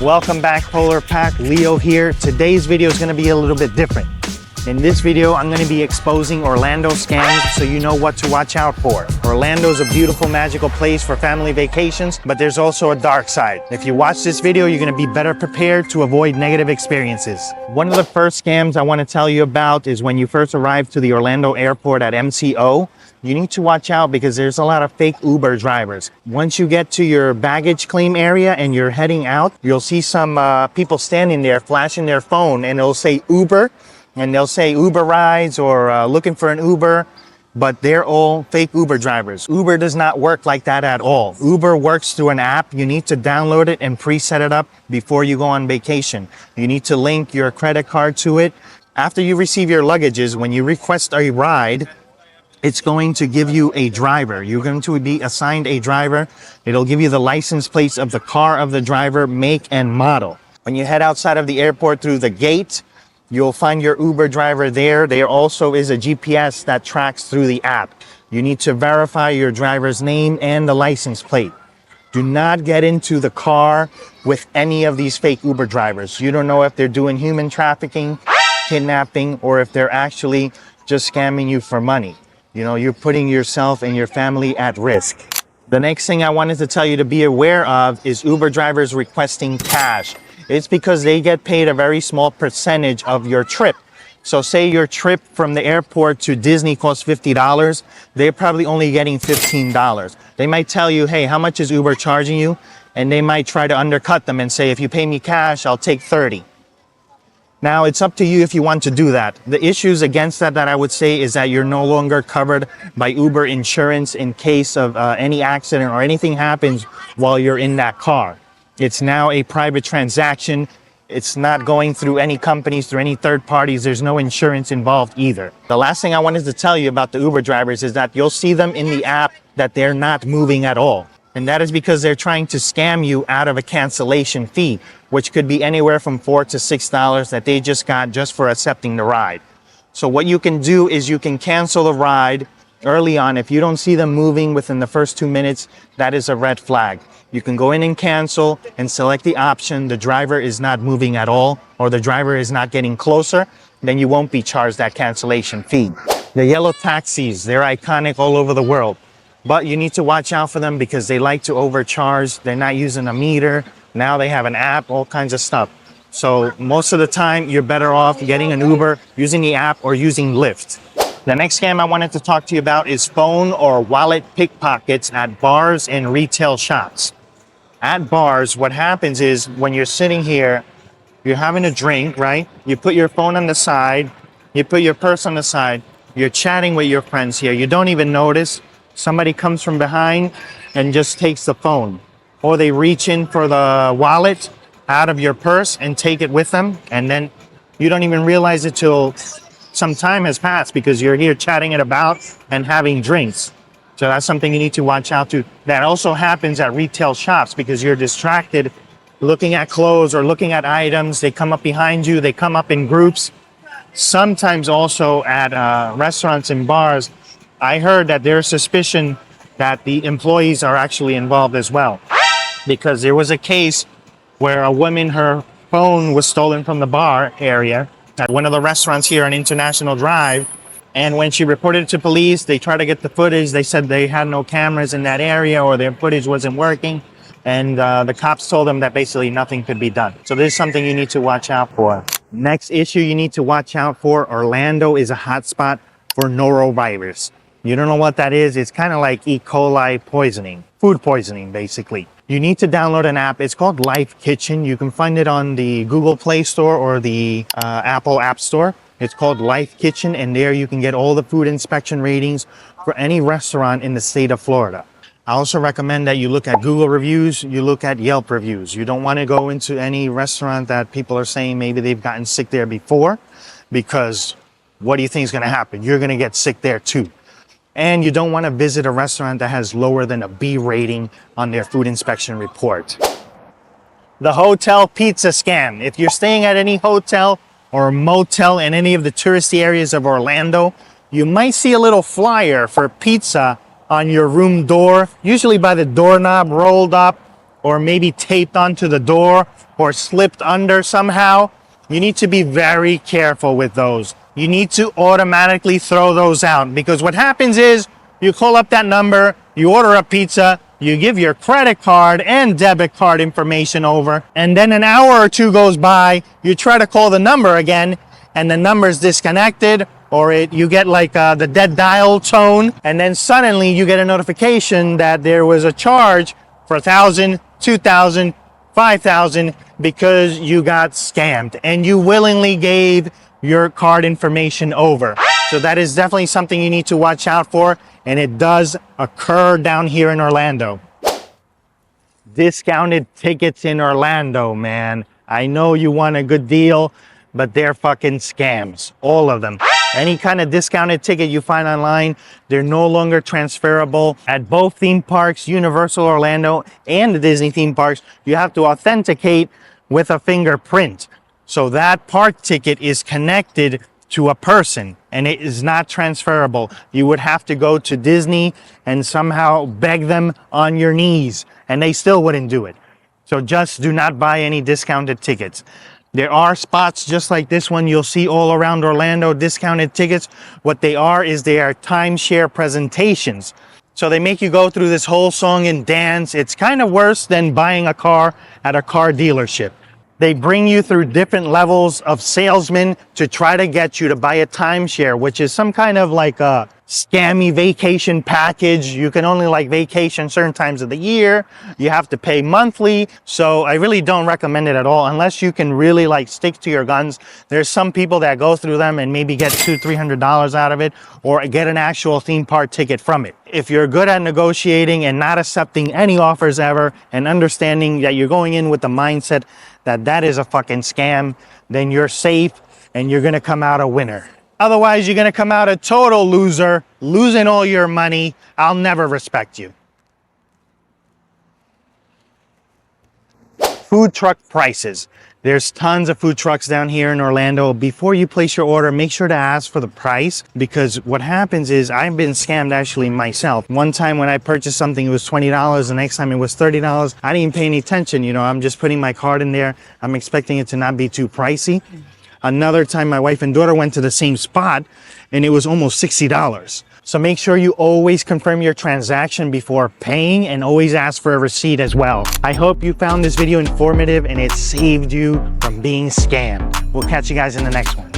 Welcome back, Polar Pack. Leo here. Today's video is going to be a little bit different. In this video, I'm going to be exposing Orlando scams so you know what to watch out for. Orlando is a beautiful, magical place for family vacations, but there's also a dark side. If you watch this video, you're going to be better prepared to avoid negative experiences. One of the first scams I want to tell you about is when you first arrive to the Orlando airport at MCO. You need to watch out because there's a lot of fake Uber drivers. Once you get to your baggage claim area and you're heading out, you'll see some people standing there flashing their phone, and it'll say Uber, and they'll say Uber rides or looking for an Uber, but they're all fake Uber drivers. Uber does not work like that at all. Uber works through an app. You need to download it and preset it up before you go on vacation. You need to link your credit card to it. After you receive your luggages, when you request a ride, it's going to give you a driver. You're going to be assigned a driver. It'll give you the license plates of the car of the driver, make and model. When you head outside of the airport through the gate, you'll find your Uber driver there. There also is a GPS that tracks through the app. You need to verify your driver's name and the license plate. Do not get into the car with any of these fake Uber drivers. You don't know if they're doing human trafficking, kidnapping, or if they're actually just scamming you for money. You know, you're putting yourself and your family at risk. The next thing I wanted to tell you to be aware of is Uber drivers requesting cash. It's because they get paid a very small percentage of your trip. So say your trip from the airport to Disney costs $50, they're probably only getting $15. They might tell you, hey, how much is Uber charging you? And they might try to undercut them and say, if you pay me cash, I'll take 30. Now, it's up to you if you want to do that. The issues against that I would say is that you're no longer covered by Uber insurance in case of any accident or anything happens while you're in that car. It's now a private transaction. It's not going through any companies, through any third parties. There's no insurance involved either. The last thing I wanted to tell you about the Uber drivers is that you'll see them in the app that they're not moving at all. And that is because they're trying to scam you out of a cancellation fee, which could be anywhere from $4 to $6 that they just got just for accepting the ride. So what you can do is you can cancel the ride early on. If you don't see them moving within the first 2 minutes, that is a red flag. You can go in and cancel and select the option, the driver is not moving at all, or the driver is not getting closer, then you won't be charged that cancellation fee. The yellow taxis, they're iconic all over the world. But you need to watch out for them because they like to overcharge. They're not using a meter. Now they have an app, all kinds of stuff. So most of the time, you're better off getting an Uber, using the app, or using Lyft. The next scam I wanted to talk to you about is phone or wallet pickpockets at bars and retail shops. At bars, what happens is when you're sitting here, you're having a drink, right? You put your phone on the side, you put your purse on the side, you're chatting with your friends here. You don't even notice. Somebody comes from behind and just takes the phone, or they reach in for the wallet out of your purse and take it with them, and then you don't even realize it till some time has passed because you're here chatting it about and having drinks. So that's something you need to watch out to. That also happens at retail shops because you're distracted looking at clothes or looking at items. They come up behind you, they come up in groups. Sometimes also at restaurants and bars, I heard that there's suspicion that the employees are actually involved as well. Because there was a case where a woman, her phone was stolen from the bar area at one of the restaurants here on International Drive. And when she reported it to police, they tried to get the footage. They said they had no cameras in that area or their footage wasn't working. And the cops told them that basically nothing could be done. So this is something you need to watch out for. Next issue you need to watch out for, Orlando is a hotspot for norovirus. You don't know what that is? It's kind of like E. coli poisoning, food poisoning, basically. You need to download an app. It's called Life Kitchen. You can find it on the Google Play Store or the Apple App Store. It's called Life Kitchen, and there you can get all the food inspection ratings for any restaurant in the state of Florida. I also recommend that you look at Google reviews, you look at Yelp reviews. You don't want to go into any restaurant that people are saying maybe they've gotten sick there before, because what do you think is going to happen? You're going to get sick there too. And you don't want to visit a restaurant that has lower than a B rating on their food inspection report. The hotel pizza scam. If you're staying at any hotel or motel in any of the touristy areas of Orlando, you might see a little flyer for pizza on your room door, usually by the doorknob rolled up, or maybe taped onto the door or slipped under somehow. You need to be very careful with those. You need to automatically throw those out, because what happens is you call up that number, you order a pizza, you give your credit card and debit card information over, and then an hour or two goes by, you try to call the number again, and the number's disconnected, or you get like the dead dial tone, and then suddenly you get a notification that there was a charge for $1,000, $2,000, $5,000 because you got scammed and you willingly gave your card information over. So that is definitely something you need to watch out for, and it does occur down here in Orlando. Discounted tickets in Orlando, man. I know you want a good deal, but they're fucking scams, all of them. Any kind of discounted ticket you find online, they're no longer transferable. At both theme parks, Universal Orlando and the Disney theme parks, you have to authenticate with a fingerprint. So that park ticket is connected to a person and it is not transferable. You would have to go to Disney and somehow beg them on your knees, and they still wouldn't do it. So just do not buy any discounted tickets. There are spots just like this one you'll see all around Orlando, discounted tickets. What they are timeshare presentations. So they make you go through this whole song and dance. It's kind of worse than buying a car at a car dealership. They bring you through different levels of salesmen to try to get you to buy a timeshare, which is some kind of like a scammy vacation package. You can only like vacation certain times of the year. You have to pay monthly. So I really don't recommend it at all unless you can really like stick to your guns. There's some people that go through them and maybe get $200-300 out of it, or get an actual theme park ticket from it. If you're good at negotiating and not accepting any offers ever, and understanding that you're going in with the mindset that that is a fucking scam, then you're safe and you're gonna come out a winner. Otherwise, you're gonna come out a total loser, losing all your money. I'll never respect you. Food truck prices. There's tons of food trucks down here in Orlando. Before you place your order, make sure to ask for the price, because what happens is I've been scammed actually myself. One time when I purchased something, it was $20. The next time it was $30. I didn't pay any attention. You know, I'm just putting my card in there. I'm expecting it to not be too pricey. Another time my wife and daughter went to the same spot and it was almost $60. So make sure you always confirm your transaction before paying, and always ask for a receipt as well. I hope you found this video informative and it saved you from being scammed. We'll catch you guys in the next one.